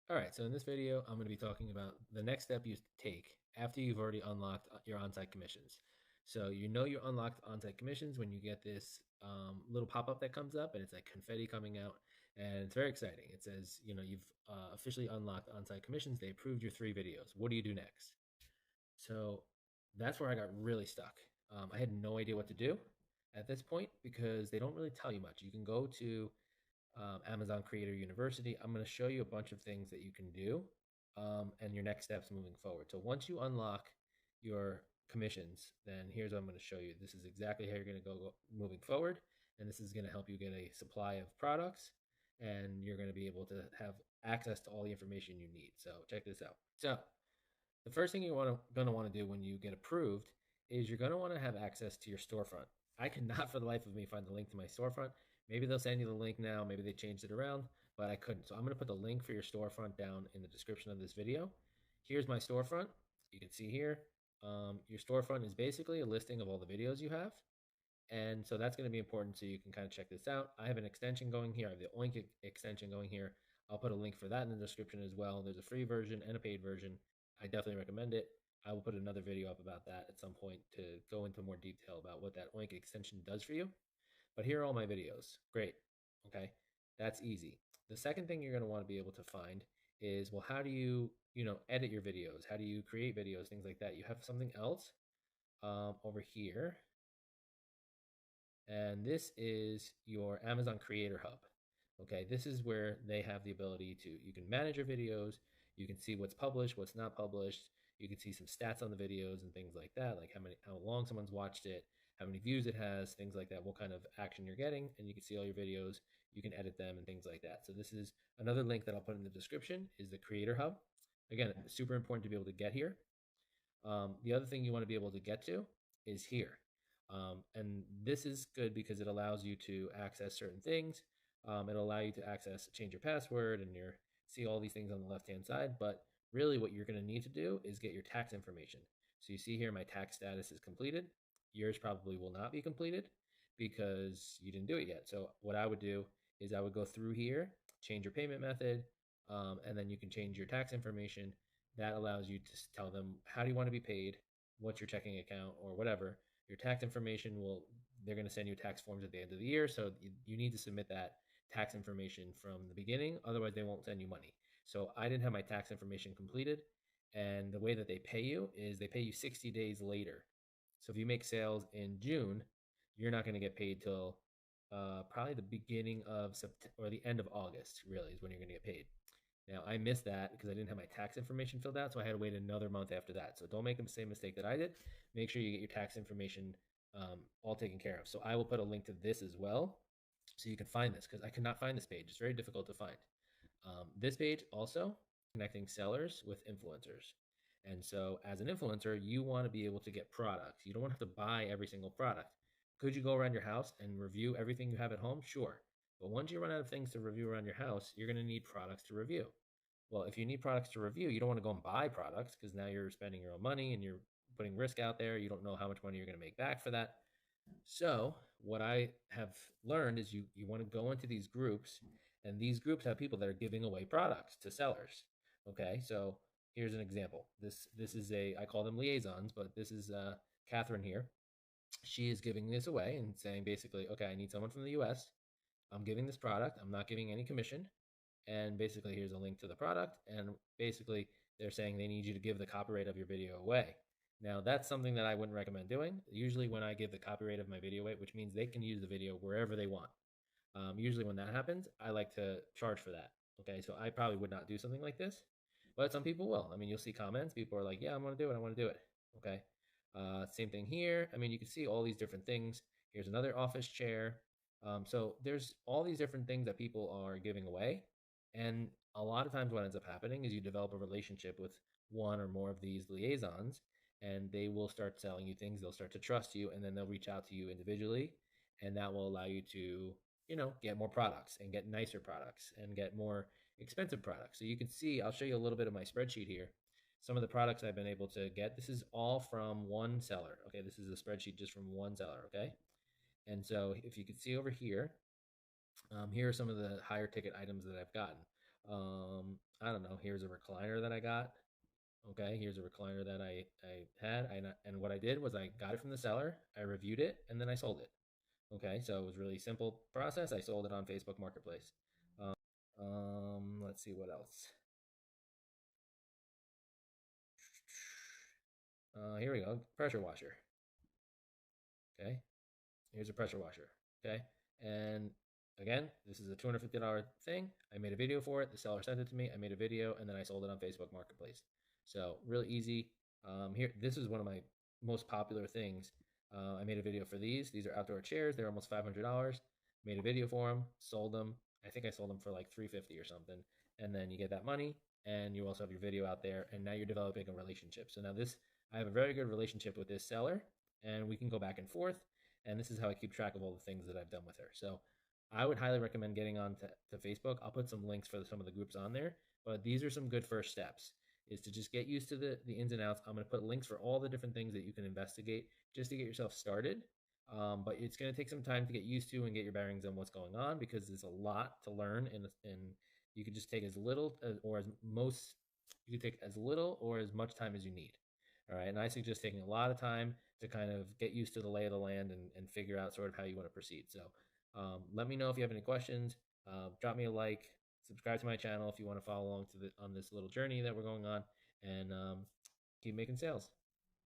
All right, so in this video, I'm going to be talking about the next step you take after you've already unlocked your on-site commissions. So you know you unlocked on-site commissions when you get this little pop-up that comes up and it's like confetti coming out, and it's very exciting. It says, you've officially unlocked on-site commissions. They approved your 3 videos. What do you do next? So that's where I got really stuck. I had no idea what to do at this point because they don't really tell you much. You can go to Amazon Creator University. I'm going to show you a bunch of things that you can do and your next steps moving forward. So once you unlock your commissions, then here's what I'm going to show you. This is exactly how you're going to go moving forward. And this is going to help you get a supply of products and you're going to be able to have access to all the information you need. So check this out. So the first thing you're going to want to do when you get approved is you're going to want to have access to your storefront. I cannot for the life of me find the link to my storefront. Maybe they'll send you the link now. Maybe they changed it around, but I couldn't. So I'm going to put the link for your storefront down in the description of this video. Here's my storefront. You can see here, your storefront is basically a listing of all the videos you have. And so that's going to be important so you can kind of check this out. I have an extension going here. I have the Oink extension going here. I'll put a link for that in the description as well. There's a free version and a paid version. I definitely recommend it. I will put another video up about that at some point to go into more detail about what that Oink extension does for you. But here are all my videos. Great. Okay. That's easy. The second thing you're going to want to be able to find is, well, how do you, edit your videos? How do you create videos? Things like that. You have something else over here, and this is your Amazon Creator Hub. Okay, this is where they have the ability to, you can manage your videos, you can see what's published, what's not published, you can see some stats on the videos and things like that, like how long someone's watched it, how many views it has, things like that, what kind of action you're getting, and you can see all your videos, you can edit them and things like that. So this is another link that I'll put in the description, is the Creator Hub. Again, super important to be able to get here. The other thing you want to be able to get to is here. And this is good because it allows you to access certain things. It'll allow you to change your password, and see all these things on the left-hand side. But really what you're going to need to do is get your tax information. So you see here, my tax status is completed. Yours probably will not be completed because you didn't do it yet. So what I would do is I would go through here, change your payment method, and then you can change your tax information. That allows you to tell them how do you want to be paid, what's your checking account, or whatever. Your tax information they're going to send you tax forms at the end of the year. So you need to submit that tax information from the beginning. Otherwise, they won't send you money. So I didn't have my tax information completed. And the way that they pay you is they pay you 60 days later. So if you make sales in June, you're not going to get paid till probably the beginning of September or the end of August, really, is when you're going to get paid. Now, I missed that because I didn't have my tax information filled out, so I had to wait another month after that. So don't make the same mistake that I did. Make sure you get your tax information all taken care of. So I will put a link to this as well so you can find this, because I could not find this page. It's very difficult to find. This page also connecting sellers with influencers. And so as an influencer, you want to be able to get products. You don't want to have to buy every single product. Could you go around your house and review everything you have at home? Sure. But once you run out of things to review around your house, you're going to need products to review. Well, if you need products to review, you don't want to go and buy products because now you're spending your own money and you're putting risk out there. You don't know how much money you're going to make back for that. So what I have learned is you want to go into these groups, and these groups have people that are giving away products to sellers. Okay, so here's an example. This is I call them liaisons, but this is Catherine here. She is giving this away and saying basically, okay, I need someone from the U.S. I'm giving this product. I'm not giving any commission. And basically, here's a link to the product. And basically, they're saying they need you to give the copyright of your video away. Now, that's something that I wouldn't recommend doing. Usually, when I give the copyright of my video away, which means they can use the video wherever they want. Usually, when that happens, I like to charge for that. Okay, so I probably would not do something like this, but some people will. I mean, you'll see comments. People are like, yeah, I want to do it. I want to do it. Okay. Same thing here. I mean, you can see all these different things. Here's another office chair. So there's all these different things that people are giving away. And a lot of times what ends up happening is you develop a relationship with one or more of these liaisons, and they will start selling you things. They'll start to trust you, and then they'll reach out to you individually, and that will allow you to, get more products and get nicer products and get more expensive products. So you can see, I'll show you a little bit of my spreadsheet here. Some of the products I've been able to get. This is all from one seller. Okay, this is a spreadsheet just from one seller. Okay, and so if you can see over here, here are some of the higher ticket items that I've gotten. I don't know, here's a recliner that I got. Okay, here's a recliner that I had. And what I did was I got it from the seller, I reviewed it, and then I sold it. Okay, so it was really simple process. I sold it on Facebook Marketplace. Let's see what else. Here we go, pressure washer. Okay, here's a pressure washer. Okay, and again, this is a $250 thing. I made a video for it. The seller sent it to me. I made a video, and then I sold it on Facebook Marketplace. So really easy. Here, this is one of my most popular things. I made a video for these. These are outdoor chairs. They're almost $500. Made a video for them, sold them. I think I sold them for like $350 or something. And then you get that money, and you also have your video out there. And now you're developing a relationship. So now this, I have a very good relationship with this seller, and we can go back and forth. And this is how I keep track of all the things that I've done with her. So I would highly recommend getting on to Facebook. I'll put some links for some of the groups on there, but these are some good first steps, is to just get used to the ins and outs. I'm going to put links for all the different things that you can investigate just to get yourself started. But it's going to take some time to get used to and get your bearings on what's going on, because there's a lot to learn, and you can just take as little or as most, you can take as little or as much time as you need. All right. And I suggest taking a lot of time to kind of get used to the lay of the land, and figure out sort of how you want to proceed. So let me know if you have any questions. Drop me a like, subscribe to my channel if you want to follow along on this little journey that we're going on, and keep making sales.